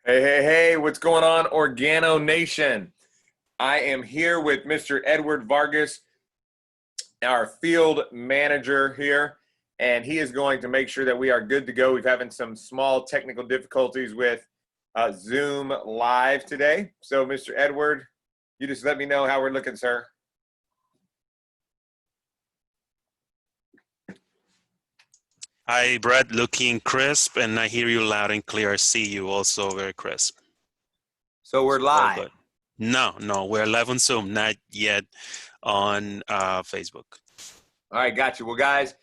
Hey, what's going on, Organo Nation? I am here with Mr. Edward Vargas, our field manager here, and he is going to make sure that we are good to go. We've having some small technical difficulties with Zoom Live today. So, Mr. Edward, you just let me know how we're looking, sir. Hi, Brad, looking crisp, and I hear you loud and clear. I see you also very crisp. So we're So all live. good. No, we're live on Zoom, not yet on Facebook. All right, got you. Well, guys,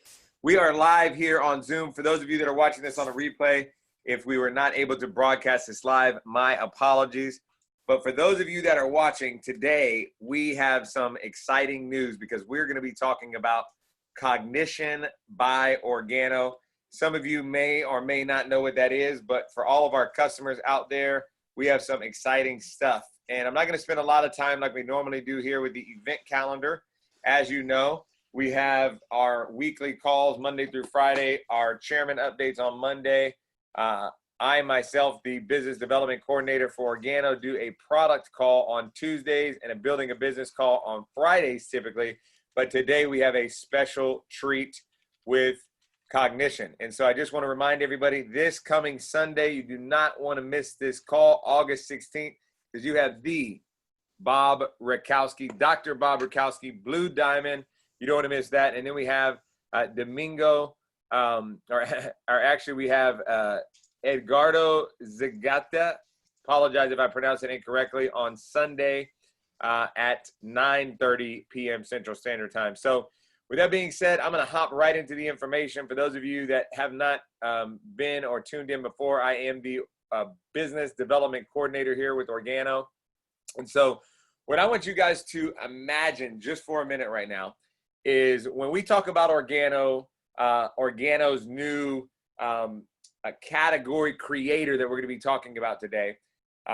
we are live here on Zoom. For those of you that are watching this on a replay, if we were not able to broadcast this live, my apologies. But for those of you that are watching today, we have some exciting news because we're going to be talking about Cognition by Organo. Some of you may or may not know what that is, but for all of our customers out there, we have some exciting stuff. And I'm not going to spend a lot of time like we normally do here with the event calendar. As you know, we have our weekly calls Monday through Friday, our chairman updates on Monday. I myself, the business development coordinator for Organo, do a product call on Tuesdays and a building a business call on Fridays typically. But today we have a special treat with Cognition. And so I just want to remind everybody this coming Sunday, you do not want to miss this call, August 16th, because you have the Bob Rakowski, Dr. Bob Rakowski, Blue Diamond. You don't want to miss that. And then we have Domingo, or actually we have Edgardo Zagata. Apologize if I pronounce it incorrectly, on Sunday at 9:30 p.m. Central Standard Time. So with that being said, I'm going to hop right into the information. For those of you that have not been or tuned in before, I am the business development coordinator here with Organo. And so what I want you guys to imagine just for a minute right now is when we talk about Organo, Organo's new category creator that we're going to be talking about today,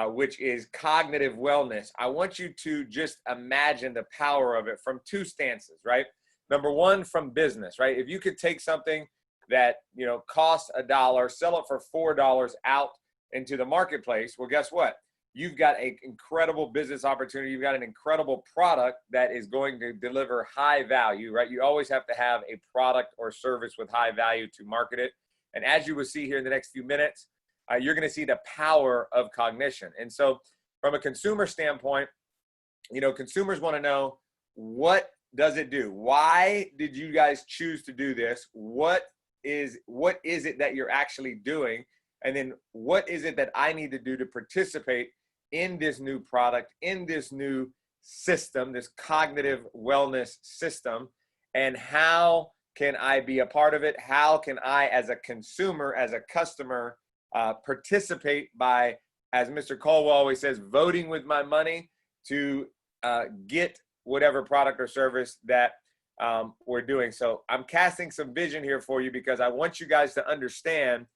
which is cognitive wellness. I want you to just imagine the power of it from two stances, right? Number one, from business, right? If you could take something that, you know, costs $1, sell it for $4 out into the marketplace, well, guess what? You've got an incredible business opportunity. You've got an incredible product that is going to deliver high value, right? You always have to have a product or service with high value to market it. And as you will see here in the next few minutes, you're going to see the power of Cognition. And so from a consumer standpoint, you know, consumers want to know, what does it do? Why did you guys choose to do this? What is it that you're actually doing? And then what is it that I need to do to participate in this new product, in this new system, this cognitive wellness system? And how can I be a part of it? How can I, as a consumer, as a customer, participate by, as Mr. Caldwell always says, voting with my money to get whatever product or service that we're doing. So I'm casting some vision here for you because I want you guys to understand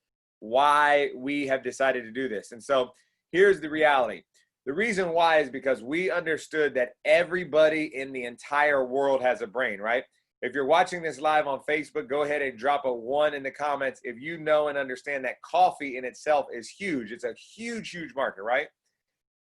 why we have decided to do this. And so here's the reality. The reason why is because we understood that everybody in the entire world has a brain, right? If you're watching this live on Facebook, go ahead and drop a 1 in the comments if you know and understand that coffee in itself is huge. It's a huge, huge market, right?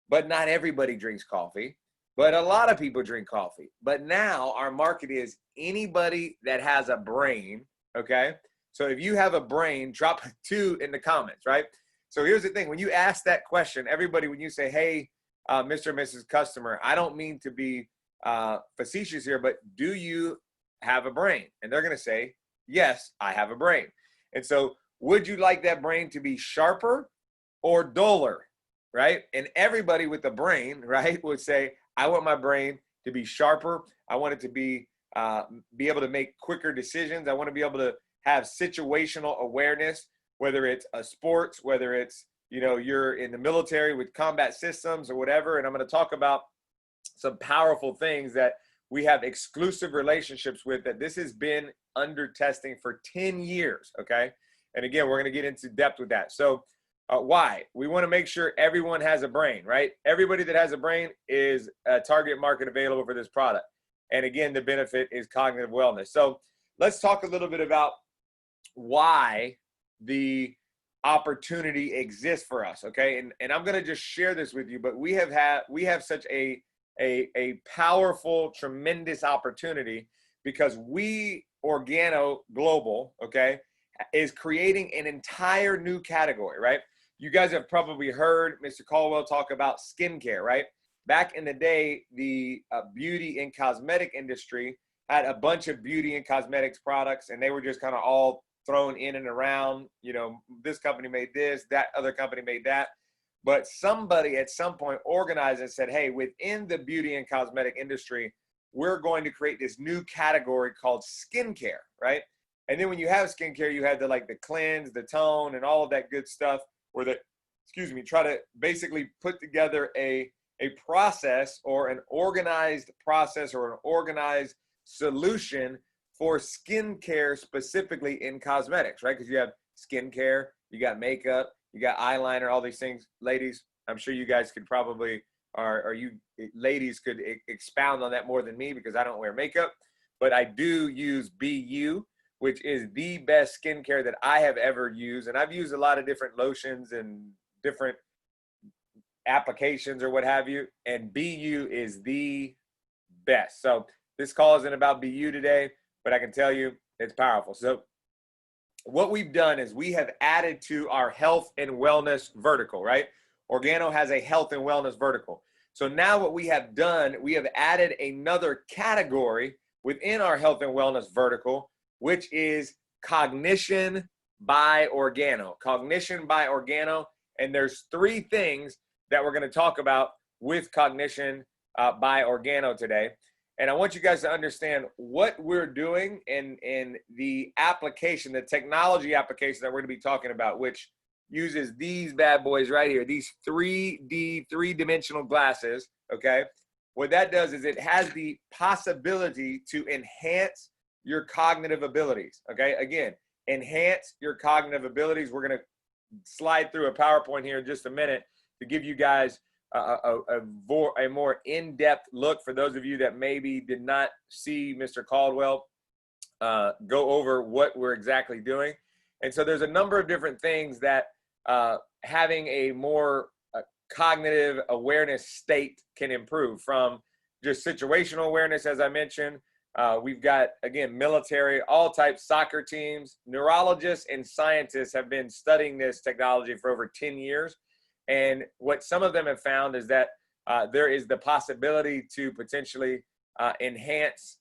But not everybody drinks coffee. But a lot of people drink coffee. But now our market is anybody that has a brain, okay? So if you have a brain, drop a 2 in the comments, right? So here's the thing. When you ask that question, everybody, when you say, hey, Mr. and Mrs. Customer, I don't mean to be facetious here, but do you have a brain? And they're going to say, yes, I have a brain. And so would you like that brain to be sharper or duller, right? And everybody with a brain, right, would say, I want my brain to be sharper. I want it to be able to make quicker decisions. I want to be able to have situational awareness, whether it's a sports, whether it's, you know, you're in the military with combat systems or whatever. And I'm going to talk about some powerful things that we have exclusive relationships with, that this has been under testing for 10 years, okay? And again, we're going to get into depth with that. So why? We want to make sure everyone has a brain, right? Everybody that has a brain is a target market available for this product. And again, the benefit is cognitive wellness. So let's talk a little bit about why the opportunity exists for us. Okay. And I'm going to just share this with you, but we have such a powerful, tremendous opportunity because Organo Global, okay, is creating an entire new category, right? You guys have probably heard Mr. Caldwell talk about skincare, right? Back in the day, the beauty and cosmetic industry had a bunch of beauty and cosmetics products, and they were just kind of all thrown in and around. You know, this company made this, that other company made that. But somebody at some point organized and said, hey, within the beauty and cosmetic industry, we're going to create this new category called skincare, right? And then when you have skincare, you have the cleanse, the tone, and all of that good stuff, or try to basically put together a process or an organized process or an organized solution for skincare, specifically in cosmetics, right? Because you have skincare, you got makeup, you got eyeliner, all these things. Ladies, I'm sure you guys could probably, or you ladies could expound on that more than me because I don't wear makeup, but I do use BU, which is the best skincare that I have ever used. And I've used a lot of different lotions and different applications or what have you. And BU is the best. So this call isn't about BU today, but I can tell you it's powerful. So what we've done is we have added to our health and wellness vertical, right? Organo has a health and wellness vertical. So now what we have done, we have added another category within our health and wellness vertical, which is Cognition by Organo. Cognition by Organo. And there's 3 things that we're going to talk about with Cognition by Organo today. And I want you guys to understand what we're doing in the application, the technology application that we're going to be talking about, which uses these bad boys right here, these 3D, 3-dimensional glasses, okay? What that does is it has the possibility to enhance your cognitive abilities, okay? Again, enhance your cognitive abilities. We're going to slide through a PowerPoint here in just a minute to give you guys a more in-depth look for those of you that maybe did not see Mr. Caldwell go over what we're exactly doing. And so there's a number of different things that having a more cognitive awareness state can improve, from just situational awareness, as I mentioned. We've got, again, military, all types, soccer teams, neurologists and scientists have been studying this technology for over 10 years. And what some of them have found is that there is the possibility to potentially enhance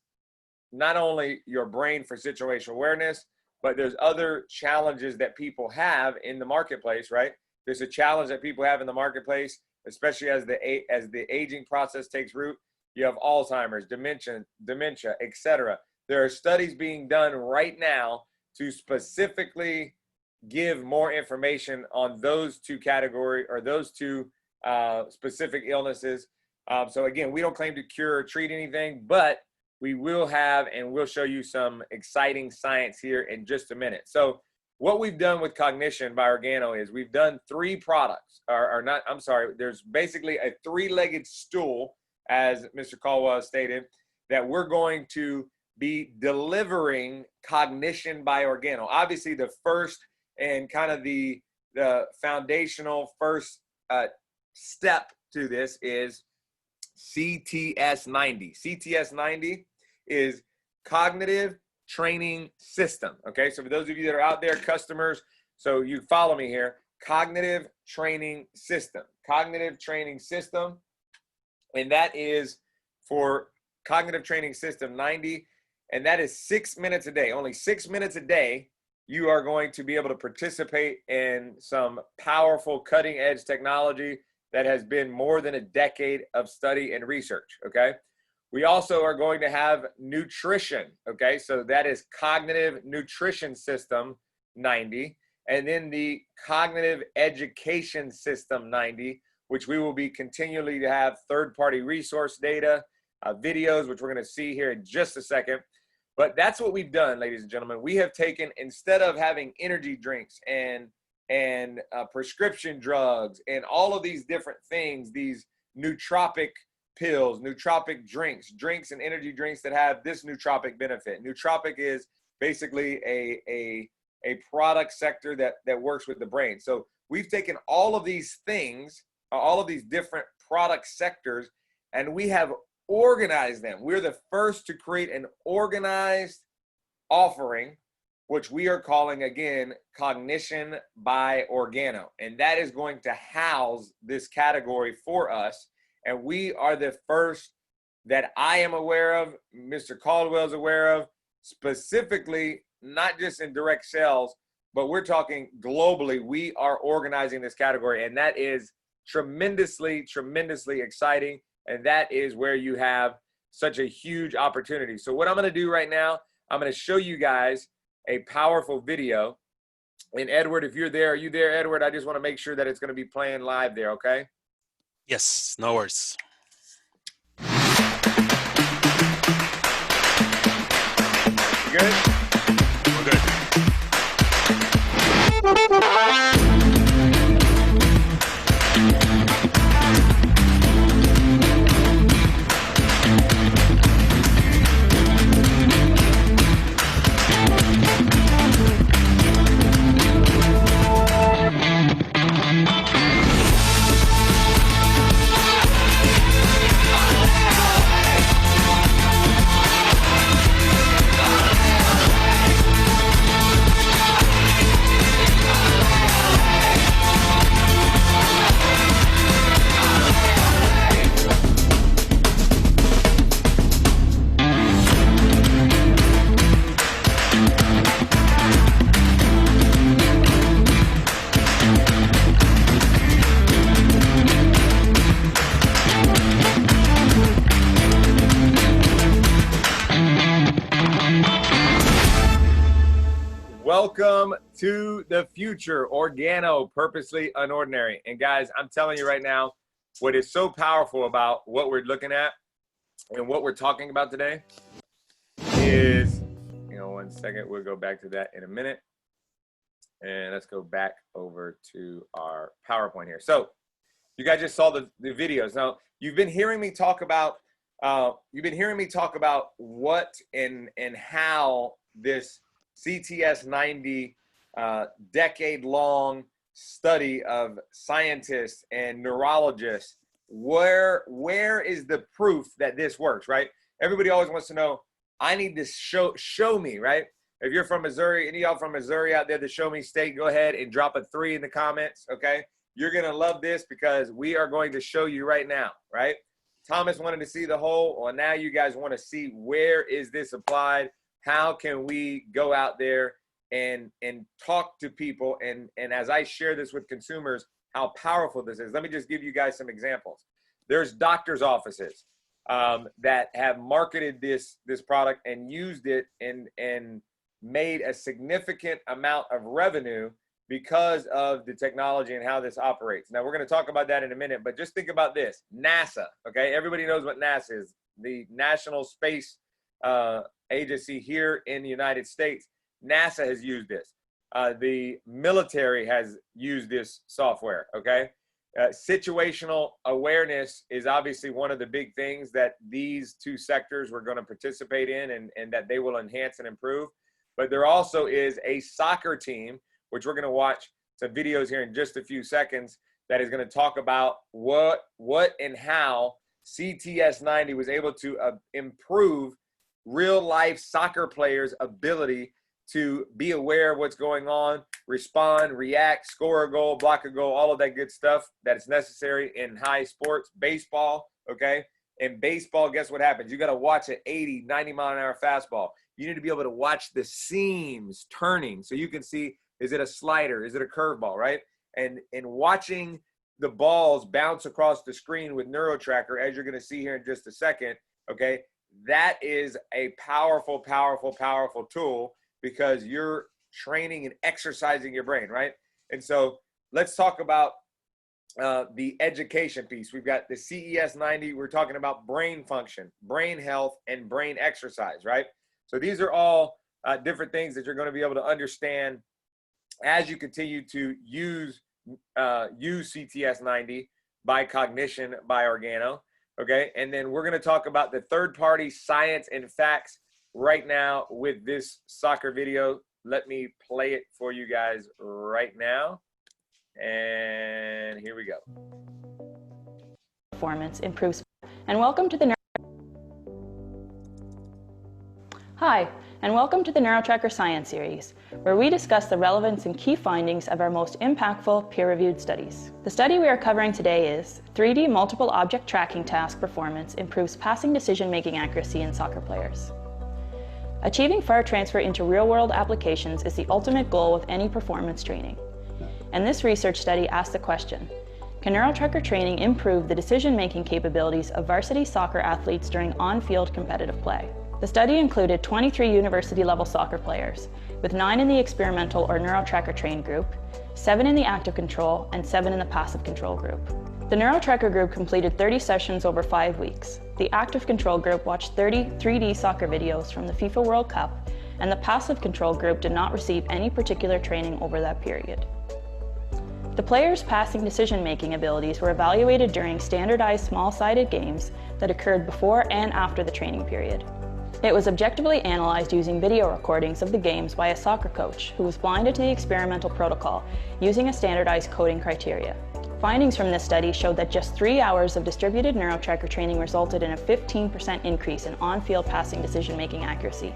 not only your brain for situational awareness, but there's other challenges that people have in the marketplace, right? There's a challenge that people have in the marketplace, especially as the aging process takes root. You have Alzheimer's, dementia, etc. There are studies being done right now to specifically give more information on those 2 categories or those 2 specific illnesses. So again, we don't claim to cure or treat anything, but we will have, and we'll show you some exciting science here in just a minute. So what we've done with Cognition by Organo is we've done 3 products, there's basically a 3-legged stool, as Mr. Caldwell stated, that we're going to be delivering Cognition by Organo. Obviously, the first and kind of the foundational first step to this is CTS 90. CTS 90 is Cognitive Training System. Okay, so for those of you that are out there, customers, so you follow me here, Cognitive Training System. Cognitive Training System, and that is for Cognitive Training System 90, and that is 6 minutes a day. Only 6 minutes a day you are going to be able to participate in some powerful cutting edge technology that has been more than a decade of study and research, okay? We also are going to have nutrition, okay? So that is Cognitive Nutrition System 90, and then the Cognitive Education System 90, which we will be continually to have third-party resource data, videos, which we're gonna see here in just a second. But that's what we've done, ladies and gentlemen. We have taken, instead of having energy drinks and prescription drugs and all of these different things, these nootropic pills, nootropic drinks and energy drinks that have this nootropic benefit. Nootropic is basically a a product sector that works with the brain. So we've taken all of these things, all of these different product sectors, and we have organized them. We're the first to create an organized offering, which we are calling, again, Cognition by Organo. And that is going to house this category for us. And we are the first that I am aware of, Mr. Caldwell's aware of, specifically, not just in direct sales, but we're talking globally. We are organizing this category, and that is tremendously, tremendously exciting. And that is where you have such a huge opportunity. So what I'm going to do right now, I'm going to show you guys a powerful video. And Edward, if you're there, are you there, Edward? I just want to make sure that it's going to be playing live there, okay? Yes, no worries. You good? We're good. Welcome to the future, Organo, purposely unordinary. And guys, I'm telling you right now, what is so powerful about what we're looking at and what we're talking about today is, one second, we'll go back to that in a minute. And let's go back over to our PowerPoint here. So you guys just saw the videos. Now, you've been hearing me talk about what and how this CTS90 decade-long study of scientists and neurologists, where is the proof that this works, right? Everybody always wants to know, I need to show me, right? If you're from Missouri, any of y'all from Missouri out there, the show me state, go ahead and drop a 3 in the comments, okay? You're gonna love this because we are going to show you right now, right? Thomas wanted to see the whole, well, now you guys wanna see where is this applied? How can we go out there and talk to people? And as I share this with consumers, how powerful this is. Let me just give you guys some examples. There's doctor's offices that have marketed this product and used it and made a significant amount of revenue because of the technology and how this operates. Now, we're going to talk about that in a minute, but just think about this. NASA, okay? Everybody knows what NASA is, the National Space Agency here in the United States. NASA has used this. The military has used this software, okay? Situational awareness is obviously one of the big things that these two sectors were going to participate in and that they will enhance and improve. But there also is a soccer team, which we're going to watch some videos here in just a few seconds, that is going to talk about what and how CTS90 was able to improve real life soccer players' ability to be aware of what's going on, respond, react, score a goal, block a goal, all of that good stuff that is necessary in high sports. Baseball, okay? In baseball, guess what happens? You got to watch an 80, 90-mile-an-hour fastball. You need to be able to watch the seams turning so you can see, is it a slider? Is it a curveball, right? And watching the balls bounce across the screen with Neurotracker, as you're going to see here in just a second, okay? That is a powerful, powerful, powerful tool because you're training and exercising your brain, right? And so let's talk about the education piece. We've got the CES90. We're talking about brain function, brain health, and brain exercise, right? So these are all different things that you're going to be able to understand as you continue to use CTS90 by Cognition by Organo. Okay, and then we're going to talk about the third-party science and facts right now with this soccer video let me play it for you guys right now. And here we go. Performance improves. And welcome to the Hi, and welcome to the Neurotracker Science Series, where we discuss the relevance and key findings of our most impactful peer-reviewed studies. The study we are covering today is 3D multiple object tracking task performance improves passing decision-making accuracy in soccer players. Achieving far transfer into real-world applications is the ultimate goal with any performance training. And this research study asked the question, can Neurotracker training improve the decision-making capabilities of varsity soccer athletes during on-field competitive play? The study included 23 university-level soccer players, with 9 in the experimental or Neurotracker trained group, 7 in the active control, and 7 in the passive control group. The Neurotracker group completed 30 sessions over 5 weeks. The active control group watched 30 3D soccer videos from the FIFA World Cup, and the passive control group did not receive any particular training over that period. The players' passing decision-making abilities were evaluated during standardized small-sided games that occurred before and after the training period. It was objectively analyzed using video recordings of the games by a soccer coach who was blinded to the experimental protocol using a standardized coding criteria. Findings from this study showed that just 3 hours of distributed Neurotracker training resulted in a 15% increase in on-field passing decision-making accuracy,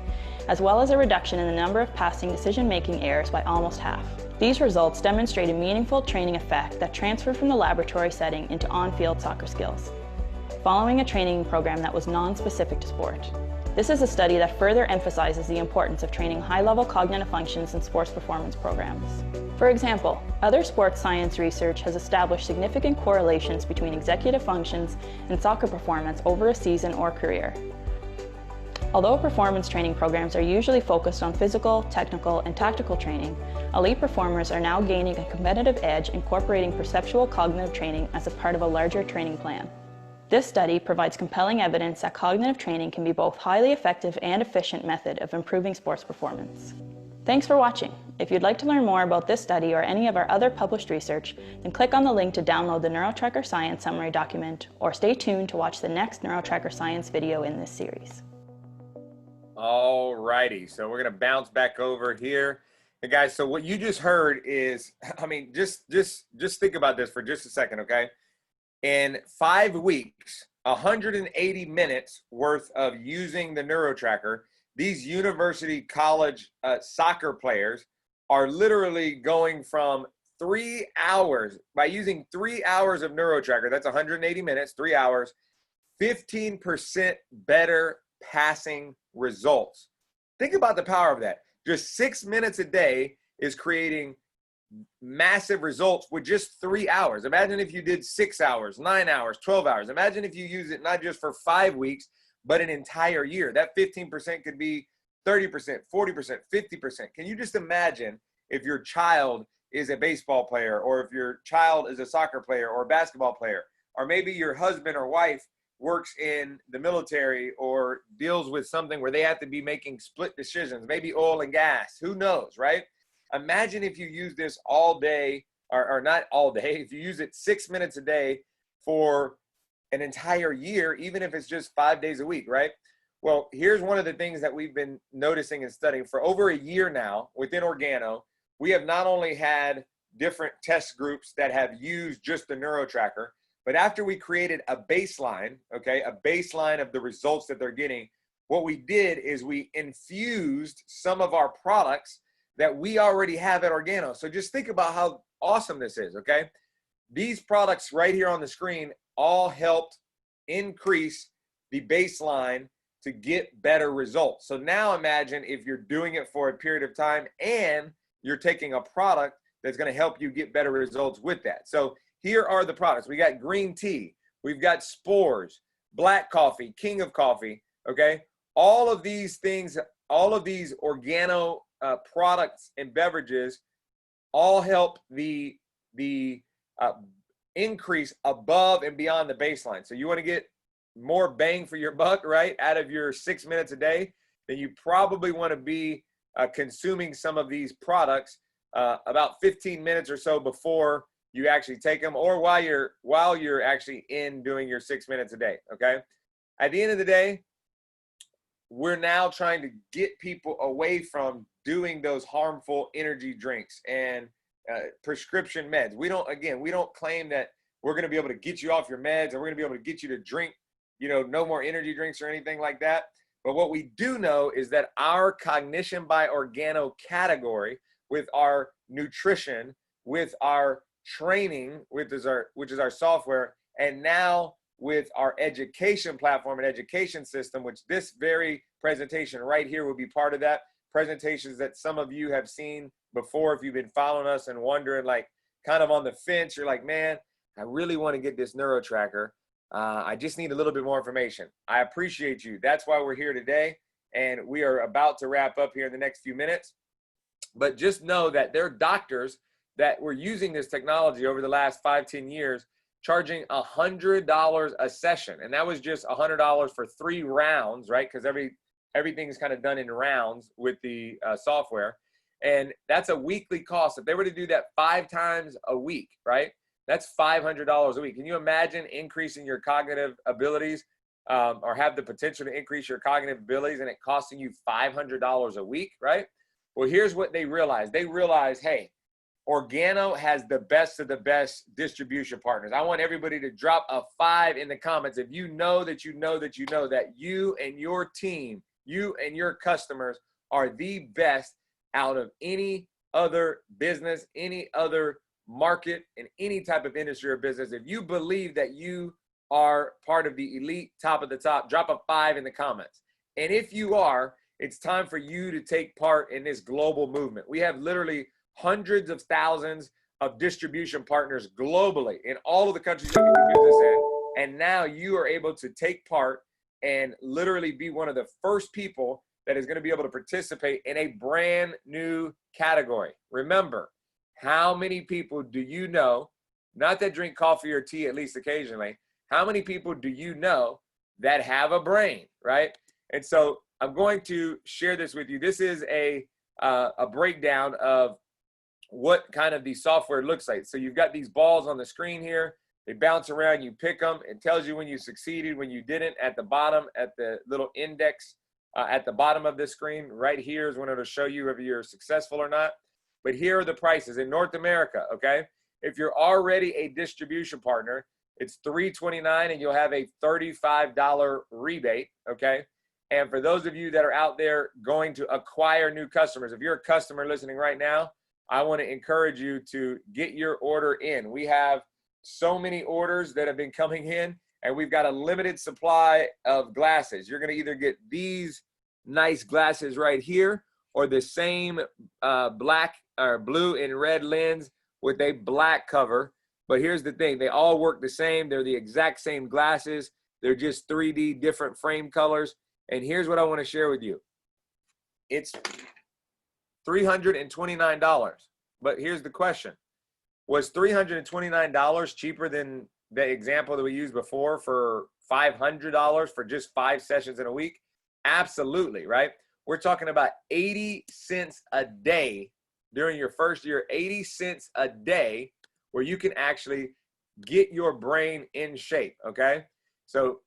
as well as a reduction in the number of passing decision-making errors by almost half. These results demonstrate a meaningful training effect that transferred from the laboratory setting into on-field soccer skills, following a training program that was non-specific to sport. This is a study that further emphasizes the importance of training high-level cognitive functions in sports performance programs. For example, other sports science research has established significant correlations between executive functions and soccer performance over a season or career. Although performance training programs are usually focused on physical, technical, and tactical training, elite performers are now gaining a competitive edge incorporating perceptual cognitive training as a part of a larger training plan. This study provides compelling evidence that cognitive training can be both highly effective and efficient method of improving sports performance. Thanks for watching. If you'd like to learn more about this study or any of our other published research, then click on the link to download the Neurotracker Science Summary document, or stay tuned to watch the next Neurotracker Science video in this series. All righty, so we're gonna bounce back over here. And guys, so what you just heard is, I mean, just think about this for just a second, okay? In 5 weeks, 180 minutes worth of using the Neurotracker, these university college soccer players are literally going from 3 hours, by using 3 hours of Neurotracker, that's 180 minutes, 3 hours, 15% better passing results. Think about the power of that. Just 6 minutes a day is creating massive results with just 3 hours. Imagine if you did 6 hours, 9 hours, 12 hours. Imagine if you use it not just for 5 weeks, but an entire year. That 15% could be 30%, 40%, 50%. Can you just imagine if your child is a baseball player, or if your child is a soccer player or a basketball player, or maybe your husband or wife works in the military or deals with something where they have to be making split decisions, maybe oil and gas, who knows, right? Imagine if you use this all day, or not all day, if you use it 6 minutes a day for an entire year, even if it's just 5 days a week, right? Well, here's one of the things that we've been noticing and studying for over a year now within Organo. We have not only had different test groups that have used just the Neurotracker, but after we created a baseline, okay, a baseline of the results that they're getting, what we did is we infused some of our products that we already have at Organo. So just think about how awesome this is, okay? These products right here on the screen all helped increase the baseline to get better results. So now imagine if you're doing it for a period of time and you're taking a product that's gonna help you get better results with that. So here are the products. We got green tea, we've got spores, black coffee, king of coffee, okay? All of these things, all of these Organo products and beverages all help the increase above and beyond the baseline. So you want to get more bang for your buck, right, out of your 6 minutes a day, then you probably want to be consuming some of these products about 15 minutes or so before you actually take them, or while you're actually in doing your 6 minutes a day, okay? At the end of the day, we're now trying to get people away from doing those harmful energy drinks and prescription meds. We don't claim that we're going to be able to get you off your meds, and we're going to be able to get you to drink, no more energy drinks or anything like that. But what we do know is that our Cognition by Organo category, with our nutrition, with our training, which is our software, and now with our education platform and education system, which this very presentation right here will be part of that. Presentations that some of you have seen before, if you've been following us and wondering, like, kind of on the fence, you're like, man, I really want to get this Neurotracker. I just need a little bit more information. I appreciate you. That's why we're here today. And we are about to wrap up here in the next few minutes. But just know that there are doctors that were using this technology over the last 5-10 years, charging $100 a session. And that was just $100 for 3 rounds, right? Because everything's kind of done in rounds with the software. And that's a weekly cost. If they were to do that 5 times a week, right? That's $500 a week. Can you imagine increasing your cognitive abilities or have the potential to increase your cognitive abilities and it costing you $500 a week, right? Well, here's what they realized. They realized, hey, Organo has the best of the best distribution partners. I want everybody to drop a 5 in the comments if you know that you know that you know that you and your team, you and your customers are the best out of any other business, any other market, in any type of industry or business. If you believe that you are part of the elite, top of the top, drop a 5 in the comments. And if you are, it's time for you to take part in this global movement. We have literally hundreds of thousands of distribution partners globally in all of the countries you can do business in. And now you are able to take part and literally be one of the first people that is going to be able to participate in a brand new category. Remember, how many people do you know, not that drink coffee or tea at least occasionally, how many people do you know that have a brain, right? And so I'm going to share this with you. This is a breakdown of what kind of the software looks like. So you've got these balls on the screen here. They bounce around, you pick them. It tells you when you succeeded, when you didn't at the bottom, at the little index at the bottom of the screen. Right here is when it'll show you if you're successful or not. But here are the prices in North America, okay? If you're already a distribution partner, it's $329 and you'll have a $35 rebate, okay? And for those of you that are out there going to acquire new customers, if you're a customer listening right now, I want to encourage you to get your order in. We have so many orders that have been coming in, and we've got a limited supply of glasses. You're going to either get these nice glasses right here or the same black or blue and red lens with a black cover. But here's the thing. They all work the same. They're the exact same glasses. They're just 3D different frame colors. And here's what I want to share with you. It's $329. But here's the question. Was $329 cheaper than the example that we used before for $500 for just 5 sessions in a week? Absolutely, right? We're talking about 80 cents a day during your first year, 80 cents a day where you can actually get your brain in shape, okay? So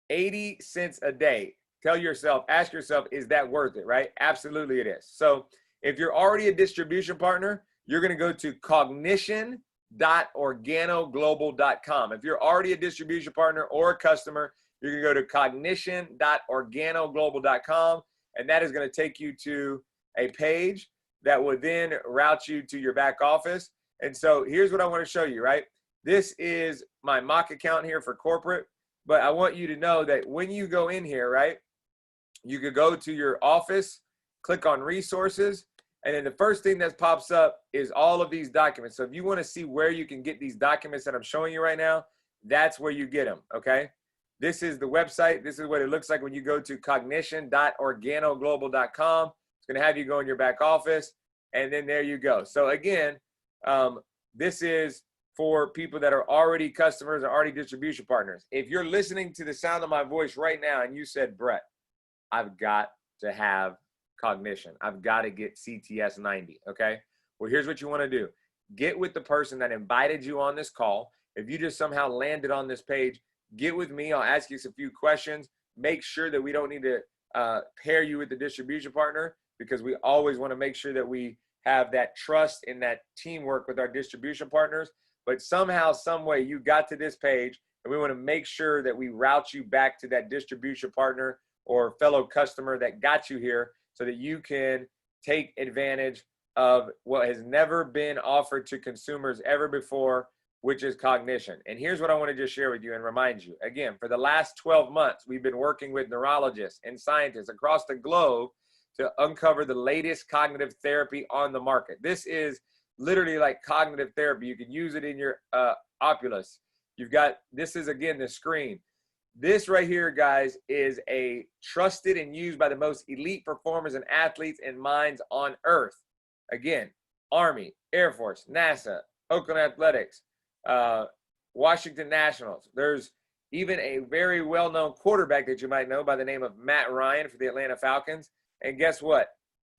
80 cents a day. Tell yourself, ask yourself, is that worth it, right? Absolutely it is. So if you're already a distribution partner, you're going to go to cognition.organoglobal.com. If you're already a distribution partner or a customer, you're going to go to cognition.organoglobal.com, and that is going to take you to a page that will then route you to your back office. And so here's what I want to show you, right? This is my mock account here for corporate, but I want you to know that when you go in here, right, you could go to your office, click on resources, and then the first thing that pops up is all of these documents. So if you want to see where you can get these documents that I'm showing you right now, that's where you get them, okay? This is the website. This is what it looks like when you go to cognition.organoglobal.com. It's going to have you go in your back office, and then there you go. So again, this is for people that are already customers or already distribution partners. If you're listening to the sound of my voice right now and you said, Brett, I've got to have Cognition. I've got to get CTS 90, okay? Well, here's what you want to do. Get with the person that invited you on this call. If you just somehow landed on this page, get with me. I'll ask you a few questions. Make sure that we don't need to pair you with the distribution partner, because we always want to make sure that we have that trust and that teamwork with our distribution partners. But somehow, some way, you got to this page, and we want to make sure that we route you back to that distribution partner or fellow customer that got you here, so that you can take advantage of what has never been offered to consumers ever before, which is cognition. And here's what I want to just share with you and remind you. Again, for the last 12 months, we've been working with neurologists and scientists across the globe to uncover the latest cognitive therapy on the market. This is literally like cognitive therapy. You can use it in your Oculus. You've got, this is again the screen. This right here, guys, is a trusted and used by the most elite performers and athletes and minds on earth. Again, Army, Air Force, NASA, Oakland Athletics, Washington Nationals. There's even a very well-known quarterback that you might know by the name of Matt Ryan for the Atlanta Falcons. And guess what?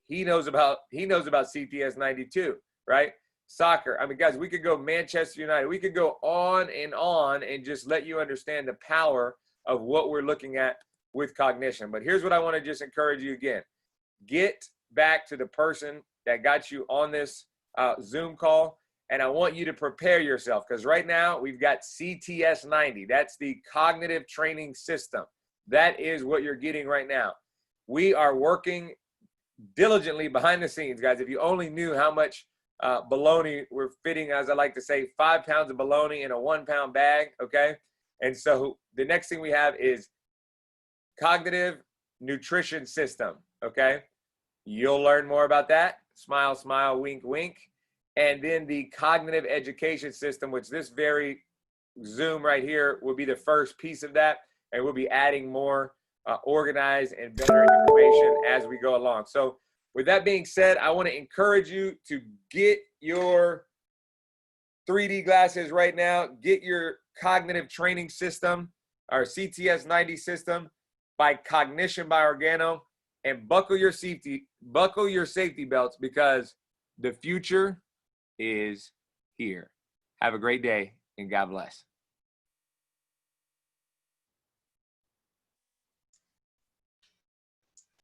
He knows about CTS 92, right? Soccer. I mean, guys, we could go Manchester United. We could go on and just let you understand the power of what we're looking at with cognition. But here's what I want to just encourage you again. Get back to the person that got you on this Zoom call, and I want you to prepare yourself, because right now we've got CTS 90. That's the cognitive training system. That is what you're getting right now. We are working diligently behind the scenes, guys. If you only knew how much bologna we're fitting, as I like to say, 5 pounds of bologna in a 1 pound bag, okay? And so the next thing we have is cognitive nutrition system, okay? You'll learn more about that. Smile, smile, wink, wink. And then the cognitive education system, which this very Zoom right here will be the first piece of that. And we'll be adding more organized and better information as we go along. So with that being said, I want to encourage you to get your 3D glasses right now. Get your cognitive training system, our CTS 90 system by Cognition by Organo, and buckle your safety belts, because the future is here. Have a great day, and God bless.